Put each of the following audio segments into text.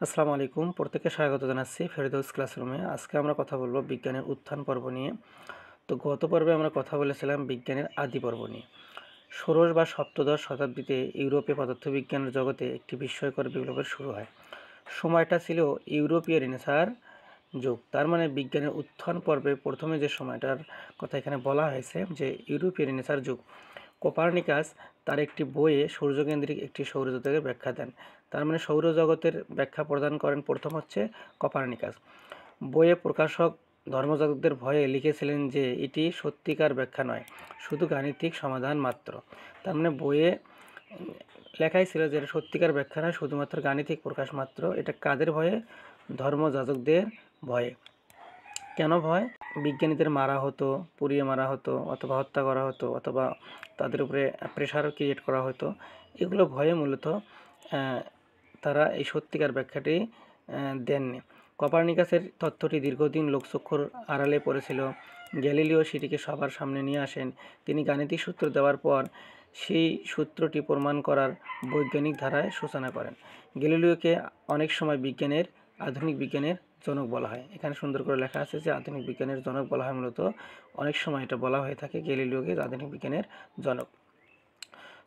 আসসালামু আলাইকুম, প্রত্যেককে স্বাগত জানাচ্ছি ফেরদৌস ক্লাসরুমে। আজকে আমরা কথা বলবো বিজ্ঞানের উত্থান পর্ব নিয়ে। তো গত পর্বে আমরা কথা বলেছিলাম বিজ্ঞানের আদি পর্ব নিয়ে। ষোড়শ বা সপ্তদশ শতাব্দীতে ইউরোপে পদার্থবিজ্ঞানের জগতে একটি বিস্ময়কর বিপ্লবের শুরু হয়। সময়টা ছিল ইউরোপীয় রেনেসাঁর যুগ। তার মানে বিজ্ঞানের উত্থান পর্বে প্রথমে যে সময়টার কথা এখানে বলা হয়েছে যে ইউরোপীয় রেনেসাঁর যুগ। কোপার্নিকাস তার একটি বইয়ে সূর্যকেন্দ্রিক একটি সৌরজগতের ব্যাখ্যা দেন। তার মানে সৌরজগতের ব্যাখ্যা প্রদান করেন প্রথম হচ্ছে কোপার্নিকাস। বইয়ে প্রকাশক ধর্মযাজকদের ভয়ে লিখেছিলেন যে এটি সত্যিকার ব্যাখ্যা নয়, শুধু গাণিতিক সমাধান মাত্র। তার মানে বইয়ে লেখাই ছিল যে এটা সত্যিকার ব্যাখ্যা নয়, শুধুমাত্র গাণিতিক প্রকাশ মাত্র। এটা কাদের ভয়ে? ধর্মযাজকদের ভয়ে। কেন ভয়? বিজ্ঞানীদের মারা হতো, পুড়িয়ে মারা হতো, অথবা হত্যা করা হতো, অথবা তাদের উপরে প্রেশার ক্রিয়েট করা হতো। এগুলো ভয়ে মূলত তারা এই সত্যিকার ব্যাখ্যাটি দেননি। কোপার্নিকাসের তথ্যটি দীর্ঘদিন লোকচক্ষুর আড়ালে পড়েছিল। গ্যালিলিও সেটিকে সবার সামনে নিয়ে আসেন। তিনি গাণিতিক সূত্র দেওয়ার পর সেই সূত্রটি প্রমাণ করার বৈজ্ঞানিক ধারায় সূচনা করেন। গ্যালিলিওকে অনেক সময় আধুনিক বিজ্ঞানের জনক বলা হয়। এখানে সুন্দর করে লেখা আছে যে আধুনিক বিজ্ঞানের জনক বলা হয়। মূলত অনেক সময় এটা বলা হয়ে থাকে গ্যালিলিওকে আধুনিক বিজ্ঞানের জনক।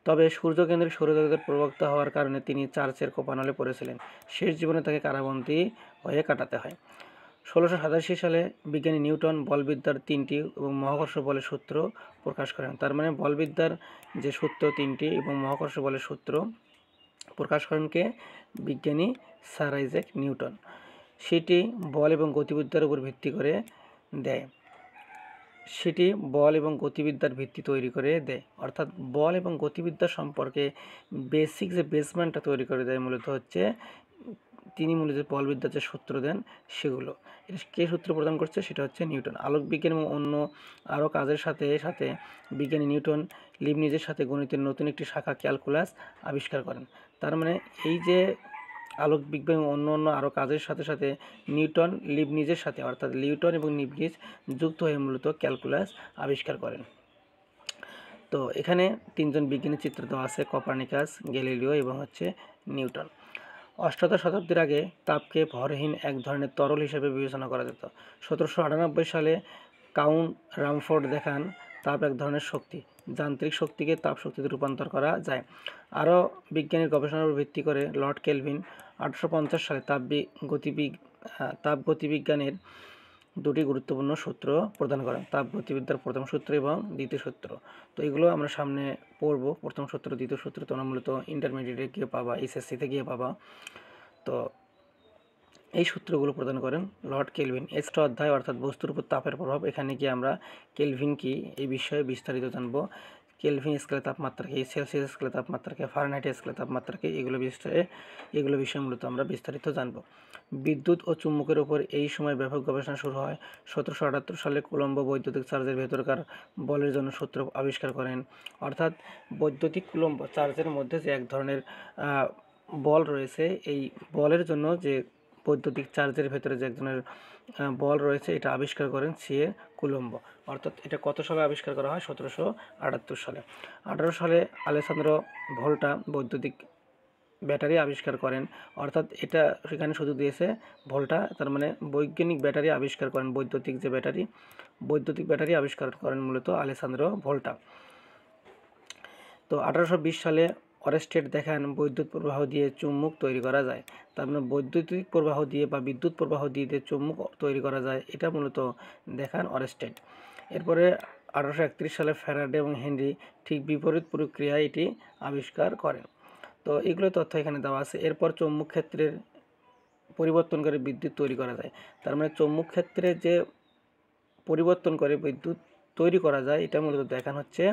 তবে সূর্যকেন্দ্রিক সৌরজগতের প্রবক্তা হওয়ার কারণে তিনি চার্চের কোপানলে পড়েছিলেন। শেষ জীবনে তাকে কারাবন্দী হয়ে কাটাতে হয়। 1687 সালে বিজ্ঞানী নিউটন বলবিদ্যার 3টি এবং মহাকর্ষ বলের সূত্র প্রকাশ করেন। তার মানে বলবিদ্যার যে সূত্র 3টি এবং মহাকর্ষ বলের সূত্র প্রকাশ করেন কে? বিজ্ঞানী স্যার আইজ্যাক নিউটন। সেটি বল এবং গতিবিদ্যার উপর ভিত্তি করে দেয়। সেটি বল এবং গতিবিদ্যার ভিত্তি তৈরি করে দেয়, অর্থাৎ বল এবং গতিবিদ্যা সম্পর্কে বেসিক যে বেসমেন্টটা তৈরি করে দেয় মূলত হচ্ছে তিনি মূলত বলবিদ্যার যে সূত্র দেন সেগুলো। এটা কে সূত্র প্রদান করছে? সেটা হচ্ছে নিউটন। আলোক বিজ্ঞান এবং অন্য আরও কাজের সাথে সাথে বিজ্ঞানী নিউটন লিবনিজের সাথে গণিতের নতুন একটি শাখা ক্যালকুলাস আবিষ্কার করেন। তার মানে এই যে আলোক বিজ্ঞান এবং অন্য আরও কাজের সাথে সাথে নিউটন লিবনিজের সাথে, অর্থাৎ নিউটন এবং লিবনিজ যুক্ত হয়ে মূলত ক্যালকুলাস আবিষ্কার করেন। তো এখানে তিনজন বিজ্ঞানী চিত্র দেওয়া আছে, কোপার্নিকাস, গ্যালিলিও এবং হচ্ছে নিউটন। অষ্টাদশ শতাব্দীর আগে তাপকে ভরহীন এক ধরনের তরল হিসেবে বিবেচনা করা যেত। 1798 সালে কাউন্ট রামফোর্ড দেখান তাপ এক ধরনের শক্তি, যান্ত্রিক শক্তিকে তাপ শক্তিতে রূপান্তর করা যায়। আরও বিজ্ঞানীর গবেষণার উপর ভিত্তি করে লর্ড কেলভিন 1850 সালে তাপগতিবিজ্ঞানের দুটি গুরুত্বপূর্ণ সূত্র প্রদান করেন, তাপগতিবিদ্যার প্রথম সূত্র এবং দ্বিতীয় সূত্র। তো এগুলো আমরা সামনে পড়ব। প্রথম সূত্র, দ্বিতীয় সূত্র তোমরা মূলত ইন্টারমিডিয়েটে গিয়ে পাবা, এইচএসসিতে গিয়ে পাবা। তো এই সূত্রগুলো প্রদান করেন লর্ড কেলভিন। এক্সট্রা অধ্যায় অর্থাৎ বস্তুর উপর তাপের প্রভাব, এখানে গিয়ে আমরা কেলভিন কি এই বিষয়ে বিস্তারিত জানব। কেলভিন স্কেলে তাপমাত্রা কি, সেলসিয়াস স্কেলে তাপমাত্রা কি, ফারেনহাইট স্কেলে তাপমাত্রা কি, এগুলো বিষয়ে মূলত আমরা বিস্তারিত জানব। বিদ্যুৎ ও চুম্বকের উপর এই সময় ব্যাপক গবেষণা শুরু হয়। 1778 সালে কুলম্ব বৈদ্যুতিক চার্জের ভেতরকার বলের জন্য সূত্র আবিষ্কার করেন। অর্থাৎ বৈদ্যুতিক কুলম্ব চার্জের মধ্যে যে এক ধরনের বল রয়েছে, এই বলের জন্য যে বৈদ্যুতিক চার্জের ভেতরে যে এক ধরনের বল রয়েছে, এটা আবিষ্কার করেন সিএ কুলম্ব। অর্থাৎ এটা কত সালে আবিষ্কার করা হয়? 1778 সালে। 18 সালে আলেসান্দ্রো ভোল্টা বৈদ্যুতিক ব্যাটারি আবিষ্কার করেন। অর্থাৎ এটা সেখানে শুধু দিয়েছে ভোল্টা, তার মানে বৈজ্ঞানিক ব্যাটারি আবিষ্কার করেন। বৈদ্যুতিক ব্যাটারি আবিষ্কার করেন মূলত আলেসান্দ্রো ভোল্টা। তো 1820 সালে অরেস্টেড দেখান বৈদ্যুৎ প্রবাহ দিয়ে চুম্বক তৈরি করা যায়। তার মানে বৈদ্যুতিক প্রবাহ দিয়ে বা বিদ্যুৎ প্রবাহ দিয়ে চুম্বক তৈরি করা যায়, এটা মূলত দেখান অরেস্টেড। এরপরে 1831 সালে ফ্যারাডে এবং হেনরি ঠিক বিপরীত প্রক্রিয়ায় এটি আবিষ্কার করেন। তো এগুলো তথ্য এখানে দেওয়া আছে। এরপর চৌম্বক ক্ষেত্রের পরিবর্তন করে বিদ্যুৎ তৈরি করা যায়। তার মানে চৌম্বক ক্ষেত্রে যে পরিবর্তন করে বিদ্যুৎ তৈরি করা যায়, এটা মূলত দেখানো হচ্ছে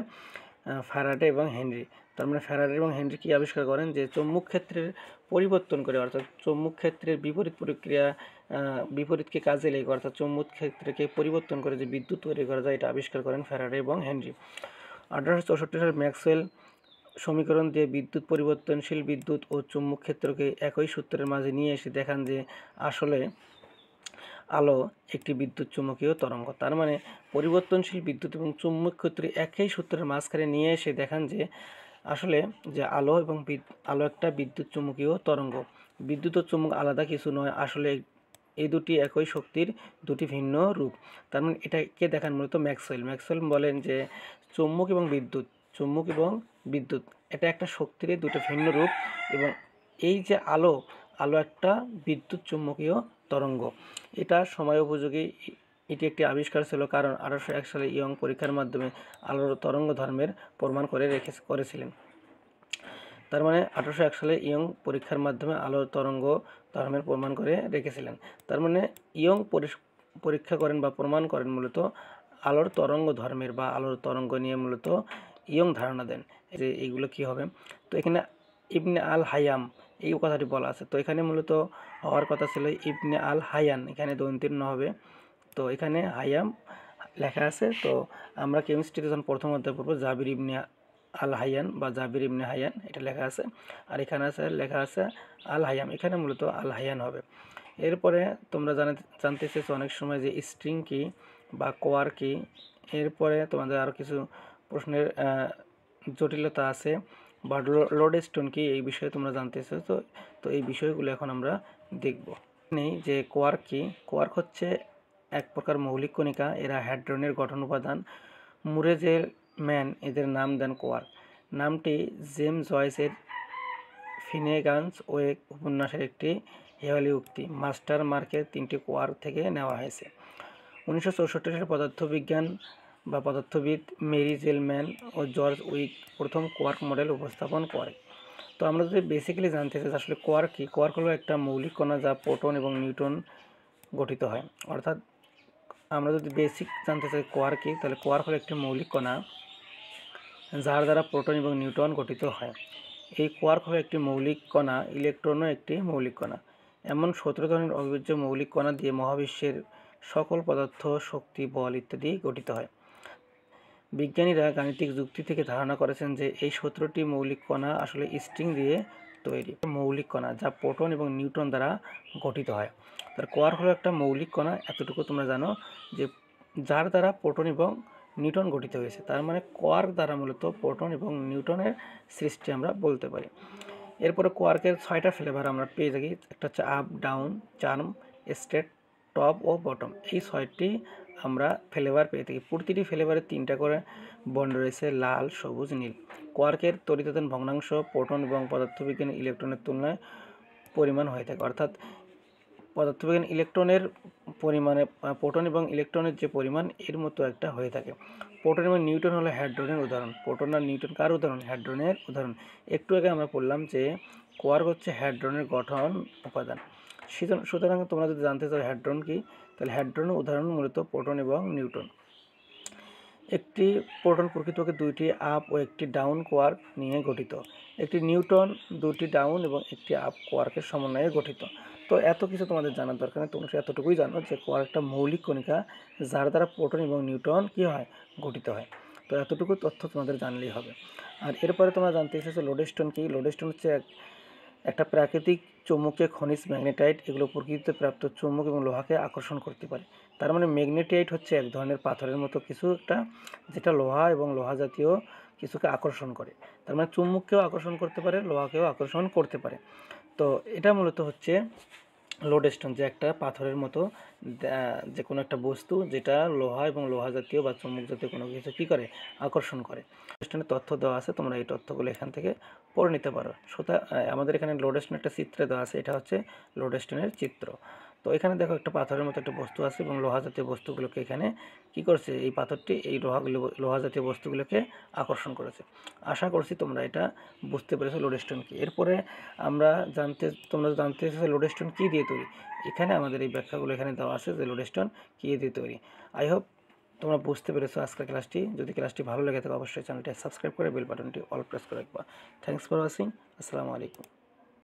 ফ্যারাডে এবং হেনরি। তার মানে ফ্যারাডে এবং হেনরি কি আবিষ্কার করেন? যে চৌম্বক ক্ষেত্রের পরিবর্তন করে, অর্থাৎ চৌম্বক ক্ষেত্রের বিপরীত প্রক্রিয়া, বিপরীতকে কাজে লেগে অর্থাৎ চৌম্বক ক্ষেত্রকে পরিবর্তন করে যে বিদ্যুৎ তৈরি করা যায়, এটা আবিষ্কার করেন ফ্যারাডে এবং হেনরি। 1864 সালে ম্যাক্সওয়েল সমীকরণ দিয়ে বিদ্যুৎ পরিবর্তনশীল বিদ্যুৎ ও চৌম্বক ক্ষেত্রকে একই সূত্রের মাঝে নিয়ে এসে দেখান যে আসলে আলো একটি বিদ্যুৎ চুম্বকীয় তরঙ্গ। তার মানে পরিবর্তনশীল বিদ্যুৎ এবং চুম্বক ক্ষেত্রে একই সূত্রের মাঝখানে নিয়ে এসে দেখান যে আসলে যে আলো একটা বিদ্যুৎ চুম্বকীয় তরঙ্গ। বিদ্যুৎ ও চুম্বক আলাদা কিছু নয়, আসলে এই দুটি একই শক্তির দুটি ভিন্ন রূপ। তার মানে এটাকে দেখান মূলত ম্যাক্সওয়েল বলেন যে চুম্বক এবং বিদ্যুৎ এটা একটা শক্তির দুটো ভিন্ন রূপ, এবং এই যে আলো একটা বিদ্যুৎ চুম্বকীয় তরঙ্গ। এটা সময় উপযোগী, এটি একটি আবিষ্কার ছিল, কারণ 1801 সালে ইয়ং পরীক্ষার মাধ্যমে আলোর তরঙ্গ ধর্মের প্রমাণ করেছিলেন। তার মানে 1801 সালে ইয়ং পরীক্ষার মাধ্যমে আলোর তরঙ্গ ধর্মের প্রমাণ করে রেখেছিলেন। তার মানে ইয়ং পরীক্ষা করেন বা প্রমাণ করেন মূলত আলোর তরঙ্গ ধর্মের বা আলোর তরঙ্গ নিয়ে মূলত ইয়ং ধারণা দেন যে এইগুলো কি হবে। তো এখানে ইবনে আল হায়াম এই কথাটি বলা আছে, তো এখানে মূলত হওয়ার কথা ছিল ইবনে আল হায়ান, এখানে দন্তীর্ণ হবে। তো এখানে হায়াম লেখা আছে। তো আমরা কেমিস্ট্রিতে যখন প্রথম অধ্যায় পড়বো জাবির ইবনে আল হায়ান বা জাবির ইবনে হায়ান এটা লেখা আছে, আর এখানে লেখা আছে আল হায়াম, এখানে মূলত আল হায়ান হবে। এরপরে তোমরা জানতে চেয়েছো অনেক সময় যে স্ট্রিং কি বা কোয়ার কি। এরপরে তোমাদের আরও কিছু প্রশ্নের জটিলতা আছে, বা লোডস্টোন কি, এই বিষয়ে তোমরা জানতে চেয়েছো। তো এই বিষয়গুলো এখন আমরা দেখব। নেই যে কোয়ার্ক কি। কোয়ার্ক হচ্ছে এক প্রকার মৌলিক কণিকা, এরা হ্যাড্রনের গঠন উপাদান। ম্যান এদের নাম দেন কোয়ার্ক। নামটি জেমস জয়েসের ফিনেগানস ওয়েক উপন্যাসের একটি হেয়ালি উক্তি। মাস্টার মার্কের 3টি কোয়ার্ক থেকে নেওয়া হয়েছে। 1964 সালে পদার্থবিদ মেরি জেলম্যান ও জর্জ উইক প্রথম কোয়ার্ক মডেল উপস্থাপন করে। তো আমরা যদি বেসিক্যালি জানতে চাই আসলে কোয়ার্ক কি। কোয়ার্ক হলো একটা মৌলিক কণা যা প্রোটন এবং নিউট্রন গঠিত হয়। অর্থাৎ আমরা যদি বেসিক জানতে চাই কোয়ার্ক কি, তাহলে কোয়ার্ক হলো একটি মৌলিক কণা যার দ্বারা প্রোটন এবং নিউট্রন গঠিত হয়। এই কোয়ার্ক হলো একটি মৌলিক কণা, ইলেকট্রনও একটি মৌলিক কণা। এমন 17 ধরনের অবিভাজ্য মৌলিক কণা দিয়ে মহাবিশ্বের সকল পদার্থ, শক্তি, বল ইত্যাদি গঠিত হয়। বিজ্ঞানীরা গাণিতিক যুক্তি থেকে ধারণা করেছেন যে এই 17টি মৌলিক কণা আসলে স্ট্রিং দিয়ে তৈরি মৌলিক কণা যা প্রোটন এবং নিউট্রন দ্বারা গঠিত হয়। তার কোয়ার্ক হলো একটা মৌলিক কণা, এতটুকু তোমরা জানো, যে যার দ্বারা প্রোটন এবং নিউট্রন গঠিত হয়েছে। তার মানে কোয়ার্ক দ্বারা মূলত প্রোটন এবং নিউট্রনের সৃষ্টি আমরা বলতে পারি। এরপরে কোয়ার্কের 6টা ফ্লেভার আমরা পেয়ে থাকি। একটা হচ্ছে আপ, ডাউন, চার্ম, স্টেট, টপ ও বটম। এই 6টি আমরা ফ্লেভার পেয়ে থাকি। প্রতিটি ফ্লেভারে 3টা করে বন্ড রয়েছে, লাল, সবুজ, নীল। কোয়ার্কের তড়িতাদান ভগ্নাংশ প্রোটন এবং পদার্থবিজ্ঞানের ইলেকট্রনের তুলনায় পরিমাণ হয়ে থাকে। অর্থাৎ পদার্থবিজ্ঞান ইলেকট্রনের পরিমাণে প্রোটন এবং ইলেকট্রনের যে পরিমাণ এর মতো একটা হয়ে থাকে। প্রোটন এবং নিউট্রন হলো হ্যাড্রনের উদাহরণ। প্রোটন আর নিউট্রন কার উদাহরণ? হ্যাড্রনের উদাহরণ। একটু আগে আমরা বললাম যে কোয়ার্ক হচ্ছে হ্যাড্রনের গঠন উপাদান। সুতরাং তোমরা যদি জানতে চাও হ্যাড্রন কি, তাহলে হ্যাড্রনের উদাহরণ মূলত প্রোটন এবং নিউট্রন। একটি প্রোটন প্রকৃতপক্ষে 2টি আপ ও একটি ডাউন কোয়ার্ক নিয়ে গঠিত। একটি নিউট্রন 2টি ডাউন এবং একটি আপ কোয়ার্কের সমন্বয়ে গঠিত। তো এত কিছু তোমাদের জানার দরকার নেই, তোমরা এতটুকুই জানো যে কোয়ার্ক একটা মৌলিক কণিকা যার দ্বারা প্রোটন এবং নিউট্রন কী হয়? গঠিত হয়। তো এতটুকু তথ্য তোমাদের জানলেই হবে। আর এরপরে তোমরা জানতে এসেছো লোডস্টোন কি। লোডস্টোন হচ্ছে একটা প্রাকৃতিক চৌম্বকীয় খনিজ ম্যাগনেটাইট। এগুলো প্রকৃতিতে প্রাপ্ত চুম্বক এবং লোহাকে আকর্ষণ করতে পারে। তার মানে ম্যাগনেটাইট হচ্ছে এক ধরনের পাথরের মতো কিছু একটা, যেটা লোহা এবং লোহা জাতীয় কিছুকে আকর্ষণ করে। তার মানে চুম্বককেও আকর্ষণ করতে পারে, লোহাকেও আকর্ষণ করতে পারে। তো এটা মূলত হচ্ছে লোডস্টোন, যে একটা পাথরের মতো যে কোনো একটা বস্তু যেটা লোহা এবং লোহা জাতীয় বা চুম্বক জাতীয় কোনো কিছু কী করে? আকর্ষণ করে। লোডস্টোনের তথ্য দেওয়া আছে, তোমরা এই তথ্যগুলো এখান থেকে পড়ে নিতে পারো। আমাদের এখানে লোডস্টোনের একটা চিত্র দেওয়া আছে, এটা হচ্ছে লোডস্টোনের চিত্র। তো এখানে দেখো একটা পাথরের মতো একটা বস্তু আছে এবং লোহা জাতীয় বস্তুগুলোকে এখানে কি করছে? এই পাথরটি এই লোহা জাতীয় বস্তুগুলোকে আকর্ষণ করেছে। আশা করছি তোমরা এটা বুঝতে পেরেছো লোডস্টোন কি। এরপরে তোমরা জানতে চাইছো লোডস্টোন কী দিয়ে তৈরি। এখানে আমাদের এই ব্যাখ্যাগুলো এখানে দেওয়া আছে যে লোডস্টোন কী দিয়ে তৈরি। আই হোপ তোমরা বুঝতে পেরেছো আজকের ক্লাসটি। যদি ক্লাসটি ভালো লেগে থাকে অবশ্যই চ্যানেলটি সাবস্ক্রাইব করে বেল বাটনটি অল প্রেস করে রাখবা। Thanks for watching. আসসালামু আলাইকুম।